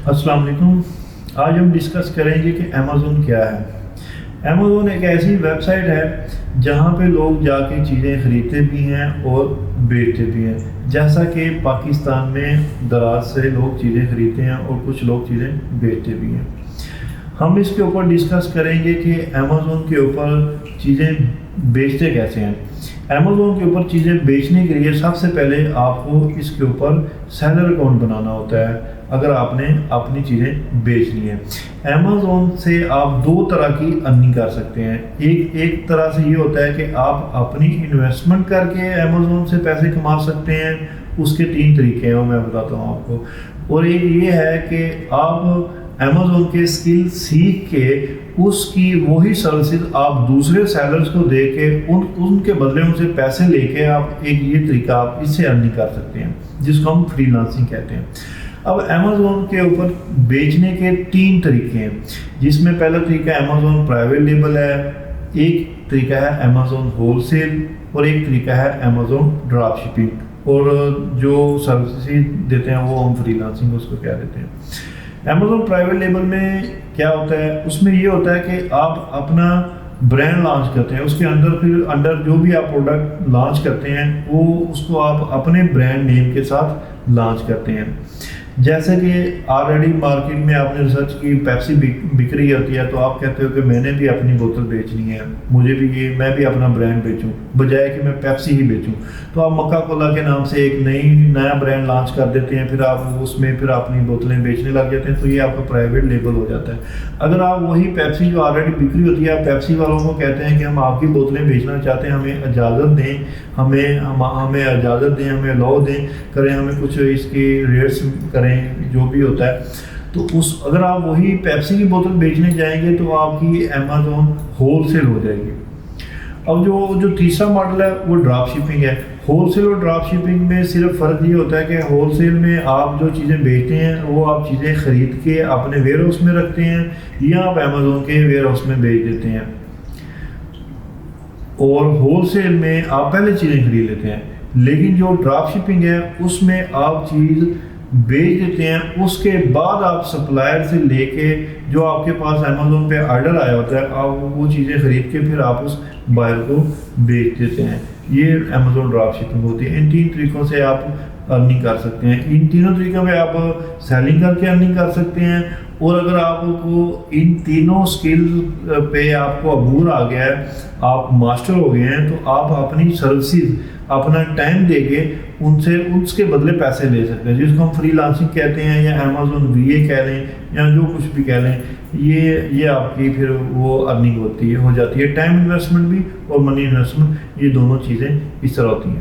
السلام علیکم۔ آج ہم ڈسکس کریں گے کہ امیزون کیا ہے۔ امیزون ایک ایسی ویب سائٹ ہے جہاں پہ لوگ جا کے چیزیں خریدتے بھی ہیں اور بیچتے بھی ہیں، جیسا کہ پاکستان میں دراز سے لوگ چیزیں خریدتے ہیں اور کچھ لوگ چیزیں بیچتے بھی ہیں۔ ہم اس کے اوپر ڈسکس کریں گے کہ امیزون کے اوپر چیزیں بیچتے کیسے ہیں۔ امیزون کے اوپر چیزیں بیچنے کے لیے سب سے پہلے آپ کو اس کے اوپر سیلر اکاؤنٹ بنانا ہوتا ہے اگر آپ نے اپنی چیزیں بیچنی ہیں۔ امیزون سے آپ دو طرح کی ارننگ کر سکتے ہیں۔ ایک طرح سے یہ ہوتا ہے کہ آپ اپنی انویسٹمنٹ کر کے امیزون سے پیسے کما سکتے ہیں، اس کے 3 طریقے ہیں میں بتاتا ہوں آپ کو۔ اور ایک یہ ہے کہ آپ امیزون کے اسکل سیکھ کے اس کی وہی سروسز آپ دوسرے سیلرز کو دے کے ان کے بدلے ان سے پیسے لے کے آپ یہ طریقہ آپ اس سے ارننگ کر سکتے ہیں، جس کو ہم فری لانسنگ کہتے ہیں۔ اب امیزون کے اوپر بیچنے کے 3 طریقے ہیں، جس میں پہلا طریقہ امیزون پرائیویٹ لیبل ہے، ایک طریقہ ہے امیزون ہول سیل اور ایک طریقہ ہے امیزون ڈراپ شپنگ، اور جو سروسز دیتے ہیں وہ ہم فری لانسنگ اس کو کیا دیتے ہیں۔ امیزون پرائیویٹ لیبل میں کیا ہوتا ہے، اس میں یہ ہوتا ہے کہ آپ اپنا برانڈ لانچ کرتے ہیں، اس کے اندر جو بھی آپ پروڈکٹ لانچ کرتے ہیں وہ اس کو آپ اپنے برانڈ نیم کے ساتھ لانچ کرتے ہیں۔ جیسے کہ آلریڈی مارکیٹ میں آپ نے ریسرچ کی پیپسی بک رہی ہوتی ہے، تو آپ کہتے ہو کہ میں نے بھی اپنی بوتل بیچنی ہے، میں بھی اپنا برانڈ بیچوں، بجائے کہ میں پیپسی ہی بیچوں، تو آپ مکا کولا کے نام سے ایک نیا برانڈ لانچ کر دیتے ہیں، پھر آپ اس میں اپنی بوتلیں بیچنے لگ جاتے ہیں، تو یہ آپ کا پرائیویٹ لیبل ہو جاتا ہے۔ اگر آپ وہی پیپسی جو آلریڈی بک رہی ہوتی ہے، آپ پیپسی والوں کو کہتے ہیں کہ ہم آپ کی بوتلیں بیچنا چاہتے ہیں، ہمیں اجازت دیں، ہمیں اجازت دیں، ہمیں الاؤ دیں کریں، ہمیں کچھ اس کی ریٹس کریں جو بھی ہوتا ہے، تو اگر آپ وہی پیپسی کی بوتل بیچنے جائیں گے تو آپ کی امیزون ہول سیل ہو جائے گی۔ اب جو تیسرا ماڈل ہے وہ ڈراپ شپنگ ہے۔ ہول سیل اور ڈراپ شپنگ میں صرف فرق یہ ہوتا ہے کہ ہول سیل میں آپ جو چیزیں بیچتے ہیں وہ آپ چیزیں خرید کے اپنے ویئر ہاؤس میں رکھتے ہیں یا آپ امیزون کے ویئر ہاؤس میں بیچ دیتے ہیں، اور ہول سیل میں آپ پہلے چیزیں خرید لیتے ہیں۔ لیکن جو ڈراپ شپنگ ہے اس میں آپ چیز بیچ دیتے ہیں، اس کے بعد آپ سپلائر سے لے کے جو آپ کے پاس امیزون پہ آرڈر آیا ہوتا ہے، آپ وہ چیزیں خرید کے پھر آپ اس بائر کو بیچ دیتے ہیں۔ یہ امیزون ڈراپ شپنگ ہوتی ہے۔ ان 3 طریقوں سے آپ ارننگ کر سکتے ہیں۔ ان تینوں طریقوں میں آپ سیلنگ کر کے ارننگ کر سکتے ہیں، اور اگر آپ کو ان تینوں سکل پہ آپ کو عبور آ گیا ہے، آپ ماسٹر ہو گئے ہیں، تو آپ اپنی سروسز اپنا ٹائم دے کے اس کے بدلے پیسے لے سکتے ہیں، جس کو ہم فری لانسنگ کہتے ہیں یا امیزون وی اے کہہ لیں یا جو کچھ بھی کہہ لیں۔ یہ آپ کی پھر وہ ارننگ ہو جاتی ہے۔ ٹائم انویسٹمنٹ بھی اور منی انویسٹمنٹ، یہ دونوں چیزیں اس طرح ہوتی ہیں۔